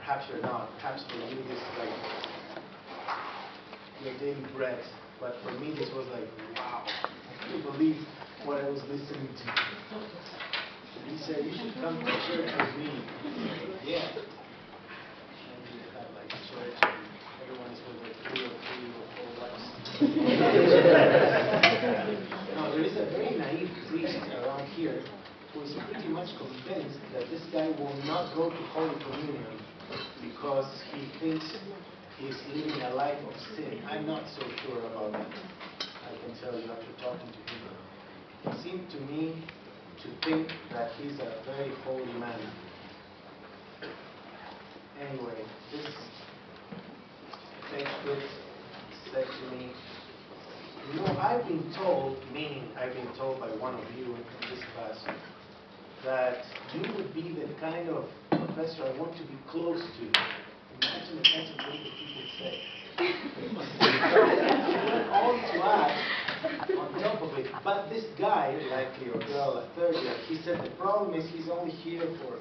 perhaps you're not. Perhaps for you this is like your daily bread. But for me this was like, wow, I couldn't believe what I was listening to. He said, you should come to church with me. Yeah. And we had like church and everyone is with like 2 or 3 or 4 wives. Now there is a very naive priest around here who is pretty much convinced that this guy will not go to Holy Communion because he thinks he's living a life of sin. I'm not so sure about that. I can tell you after talking to him. It seemed to me to think that he's a very holy man. Anyway, this textbook said to me, you know, I've been told, meaning I've been told by one of you in this class, that you would be the kind of professor I want to be close to. Imagine the kinds of things that people say. All to add on top of it. But this guy, like your girl, a third year, he said the problem is he's only here for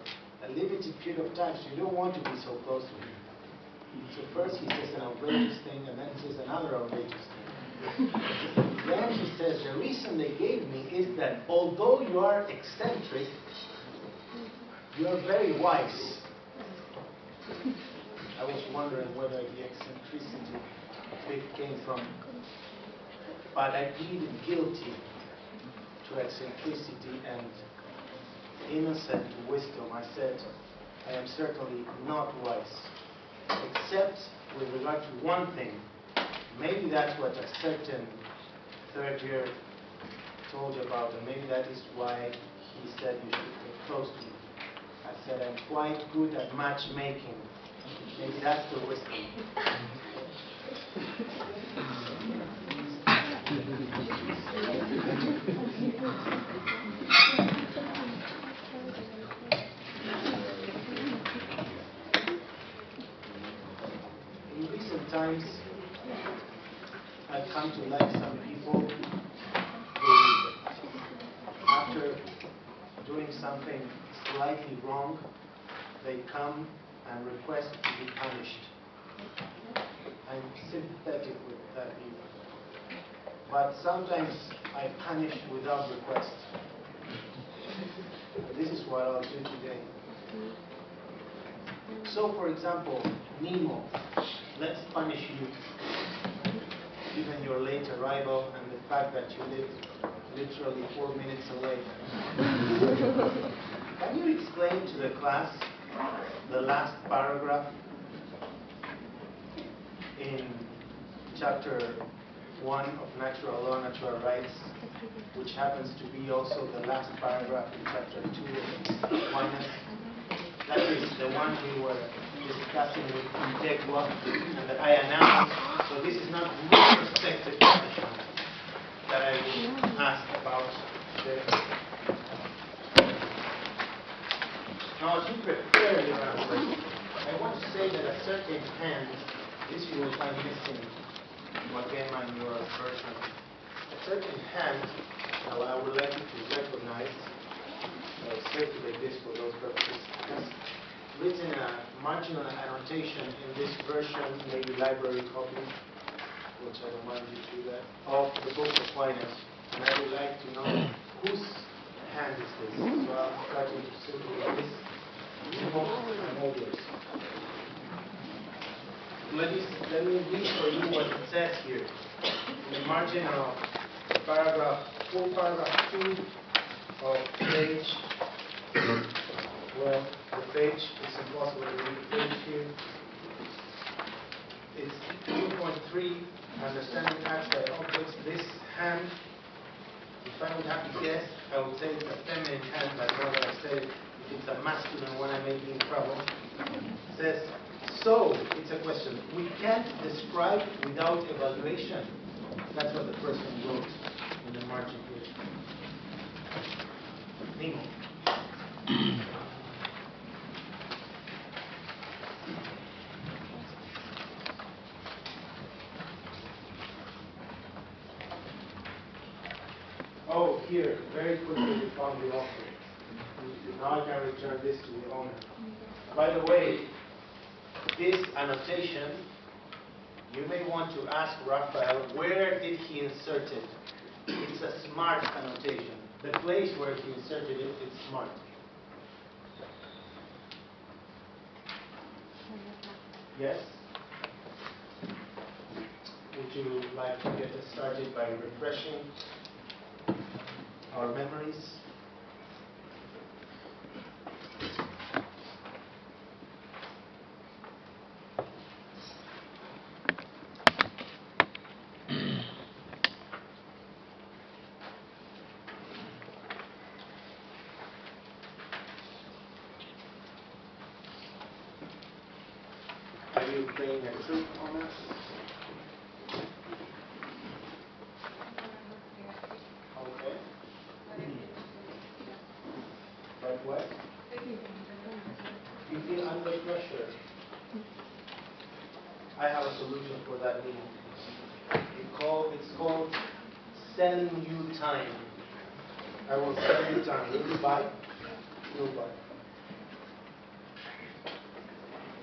a limited period of time, so you don't want to be so close to him. So first he says an outrageous thing, and then he says another outrageous thing. Then he says the reason they gave me is that although you are eccentric, you are very wise. I was wondering whether the eccentricity bit came from, but I pleaded guilty to eccentricity and innocent wisdom. I said, I am certainly not wise, except with regard to one thing. Maybe that's what a certain third year told you about, and maybe that is why he said you should get close to me. I said, I'm quite good at matchmaking. Maybe that's the wisdom. In recent times, I've come to like some people who, after doing something slightly wrong, they come and request to be punished. I'm sympathetic with that evil. But sometimes I punish without request. This is what I'll do today. So, for example, Nemo, let's punish you, given your late arrival and the fact that you live literally 4 minutes away. Can you explain to the class the last paragraph in chapter 1 of Natural Law, Natural Rights, which happens to be also the last paragraph in chapter 2 of Oneness? That is the one we were discussing with Ikoha and that I announced. So this is not retrospective punishment that I will ask about there. Now, as you prepare your answer, I want to say that a certain hand, this you will find missing Magema in your version. A certain hand, now I would like you to recognize, I'll circulate this for those purposes, has written a marginal annotation in this version, maybe library copy, which I don't mind you to do that, of the Book of Aquinas. And I would like to know whose hand is this. So I'm starting to circulate this. Let me read for you what it says here. In the margin of paragraph 2 of page, well, the page, it's impossible to read the page here. It's 2.3, understanding acts by objects. This hand, if I would have to guess, I would say it's a feminine hand, but now that I said it, if it's a masculine one, I may be in trouble. It says, so, it's a question. We can't describe without evaluation. That's what the person wrote in the margin here. Nemo. Oh, here, very quickly we found the author. Now I can return this to the owner. By the way, this annotation, you may want to ask Raphael, where did he insert it? It's a smart annotation. The place where he inserted it, it's smart. Yes? Would you like to get us started by refreshing our memories? Are you playing a trick on us? Okay. Like what? You feel under pressure. I have a solution for that meaning. It's called selling you time. I will sell you time. Will you buy? You'll buy.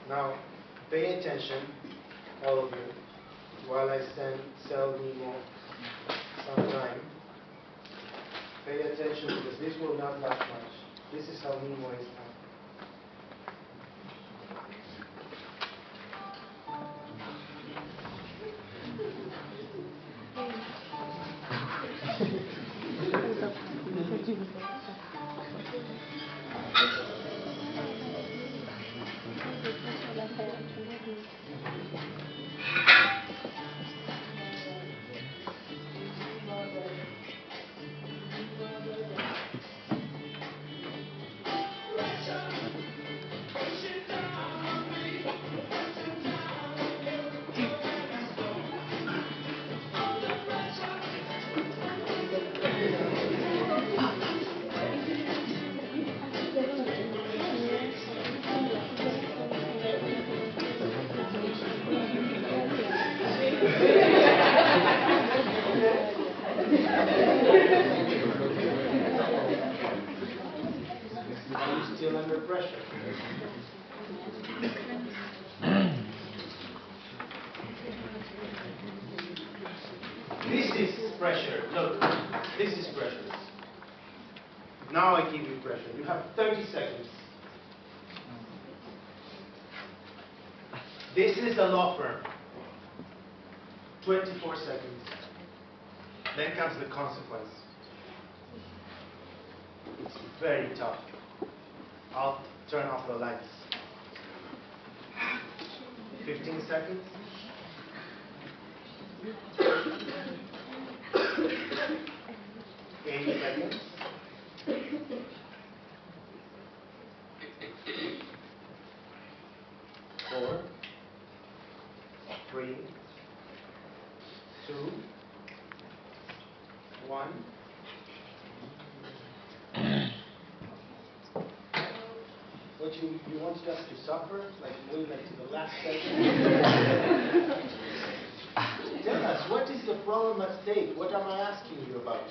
Now, pay attention, all of you, while I sell Nemo some time. Pay attention because this will not last much. This is how Nemo is now. Are you still under pressure? This is pressure. Look, this is pressure. Now I give you pressure. You have 30 seconds. This is a law firm. 24 seconds. Then comes the consequence. It's very tough. I'll turn off the lights. 15 seconds. 8 seconds. 4, 3, 2, 1. What you wanted us to suffer, like wait like to the last second? Tell us, what is the problem at stake? What am I asking you about?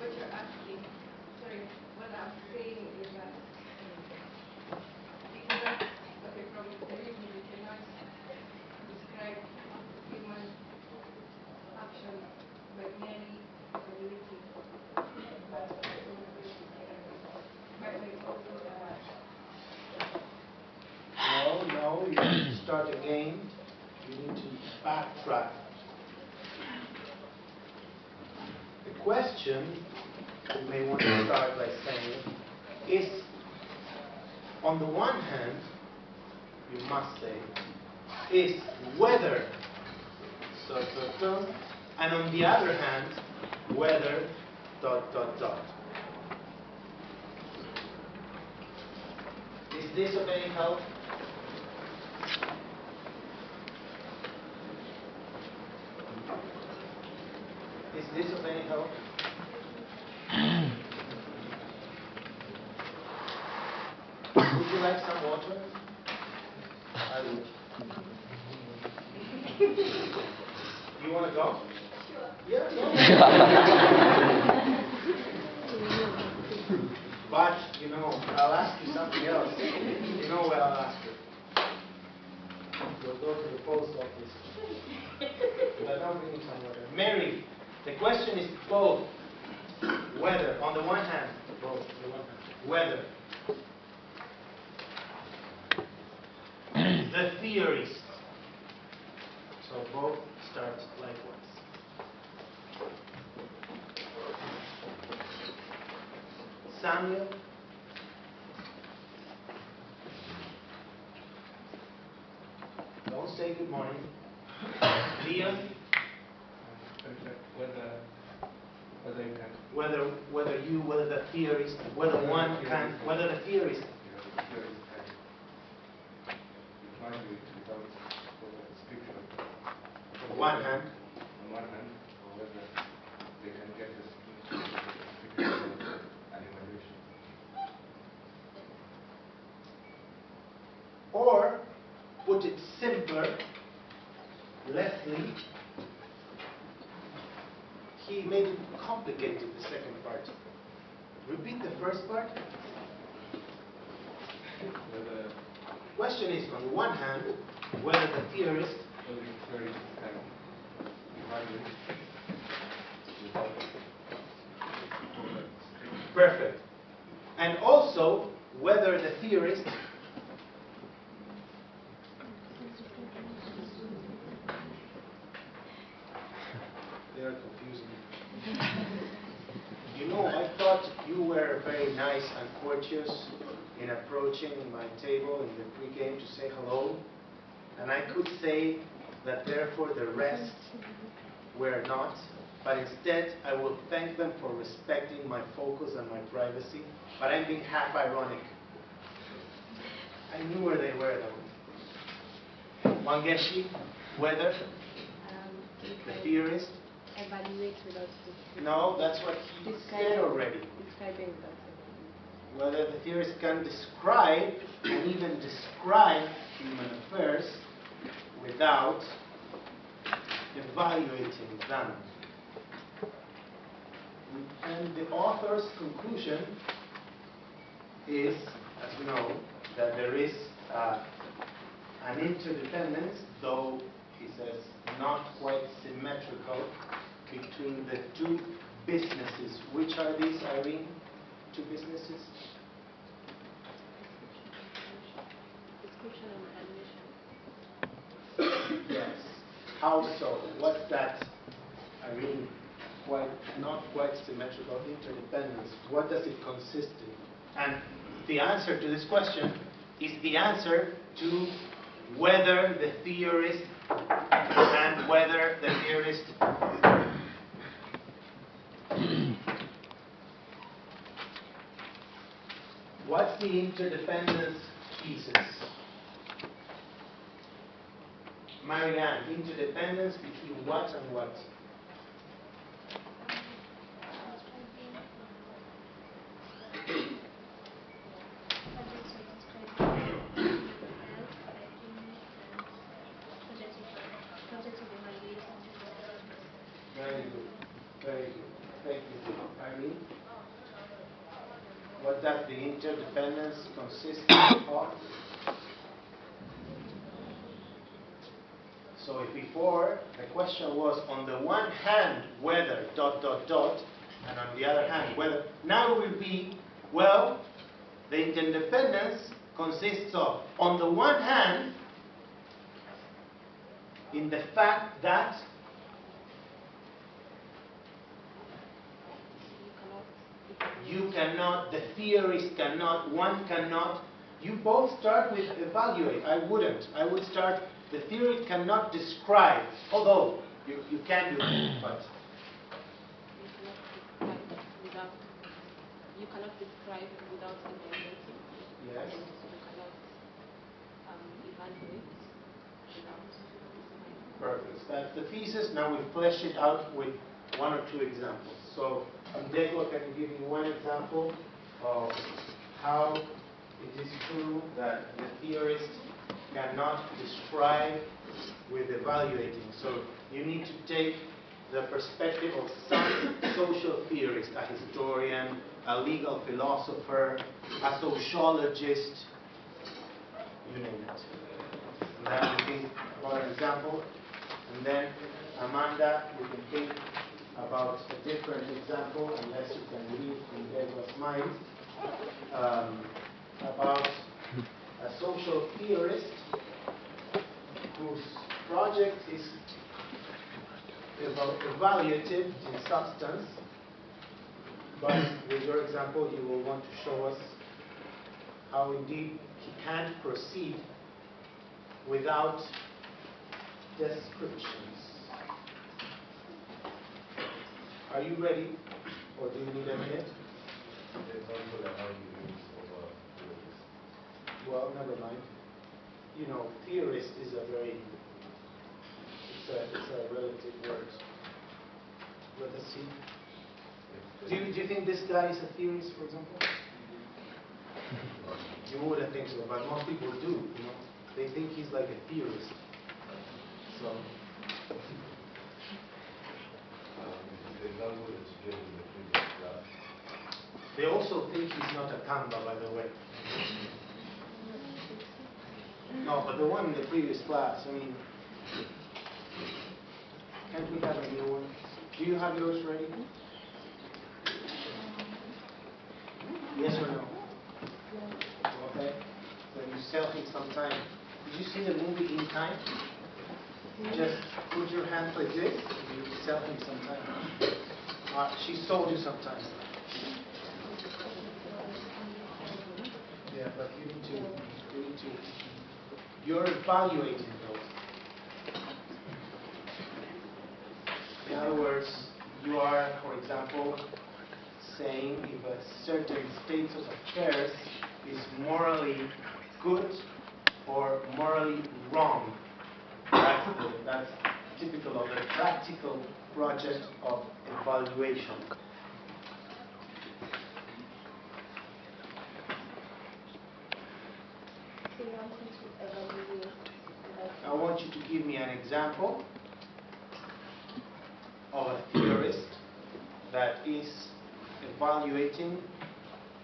What you're asking, sorry, what I'm saying is that because okay, from the reason we cannot describe human action by merely ability, but by own ability, but by own No, you need to start again. You need to backtrack. The question you may want to start by saying is, on the one hand, you must say, is whether, and on the other hand, whether, Is this of any help? Is this of any help? Would you like some water? I would. You want to go? Yeah, no. But, you know, I'll ask you something else. You know what I'll ask you? We'll go to the post office. But I'll bring you some water. Mary, the question is both whether, on the one hand, both, on the one hand, whether the theorist, so both start likewise. Samuel, don't say good morning. Leon, whether you can. whether the theorist, whether one can, whether the theorist. On one hand, or whether they can get this an evaluation. or put it simpler, Leslie, he made it complicated, the second part. Repeat the first part. Whether Question is, on the one hand, whether the theorist can evaluate without perfect, and also whether the theorist they are confusing me. You know, I thought you were very nice and courteous in approaching my table in the pre-game to say hello, and I could say that therefore the rest were not, but instead I will thank them for respecting my focus and my privacy, but I'm being half ironic. I knew where they were though. Wangeshi, whether the theorist. Evaluate without No, that's what he said already. describing without Whether the theorist can describe and even describe human affairs without evaluating them. And the author's conclusion is, as you know, that there is an interdependence, though he says not quite symmetrical, between the two businesses. Which are these, Irene? Two businesses? description and evaluation. Yes. How so? What's that, Irene? Not quite symmetrical interdependence. What does it consist in? And the answer to this question is the answer to whether the theorist and whether the theorist what's the interdependence thesis? Marianne, interdependence between what and what? Very good. Very good. Thank you. Irene? What does the interdependence consist of? So if before the question was on the one hand whether ... and on the other hand whether, now it will be, well, the interdependence consists of, on the one hand, in the fact that you cannot, the theorist cannot, one cannot. You both start with evaluate. I wouldn't. I would start, the theorist cannot describe, although you can do it, but You cannot describe without evaluating. yes. You cannot evaluate without describing. Perfect. That's the thesis. Now we flesh it out with one or two examples. So, Deco, can you give me one example of how it is true that the theorist cannot describe with evaluating? So, you need to take the perspective of some social theorist, a historian, a legal philosopher, a sociologist, you name it. And then we think about an example, and then Amanda, you can think about a different example, unless you can read in Legarre's mind, about a social theorist whose project is evaluative in substance, but with your example you will want to show us how indeed he can't proceed without descriptions. Are you ready, or do you need a minute? Well, never mind. You know, theorist is a very, it's a relative word. Let us see. Do you think this guy is a theorist, for example? You wouldn't think so, but most people do, you know. They think he's like a theorist. So. They also think he's not a Kamba, by the way. No, but the one in the previous class, I mean, can't we have a new one? Do you have yours ready? Yes or no? Okay. So you sell him some time. Did you see the movie In Time? Just put your hands like this, and you sell him some time. She sold you some time. Yeah, but you need to, you're evaluating those. In other words, you are, for example, saying if a certain state of affairs is morally good or morally wrong. That's typical of the practical project of evaluation. I want you to give me an example of a theorist that is evaluating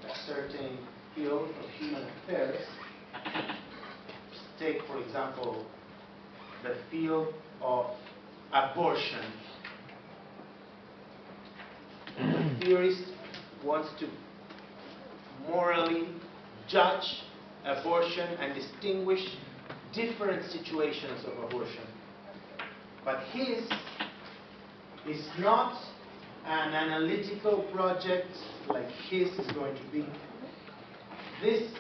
a certain field of human affairs. Take, for example, the field of abortion. The theorist wants to morally judge abortion and distinguish different situations of abortion. But his is not an analytical project like his is going to be. This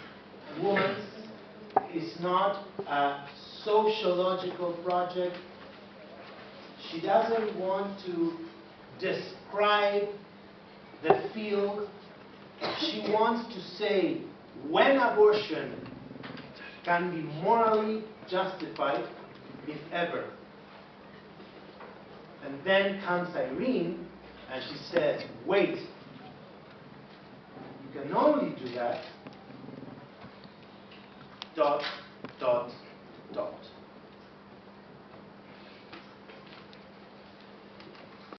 woman's is not a sociological project. She doesn't want to describe the field. She wants to say when abortion can be morally justified, if ever. And then comes Irene, and she says, wait, you can only do that, ...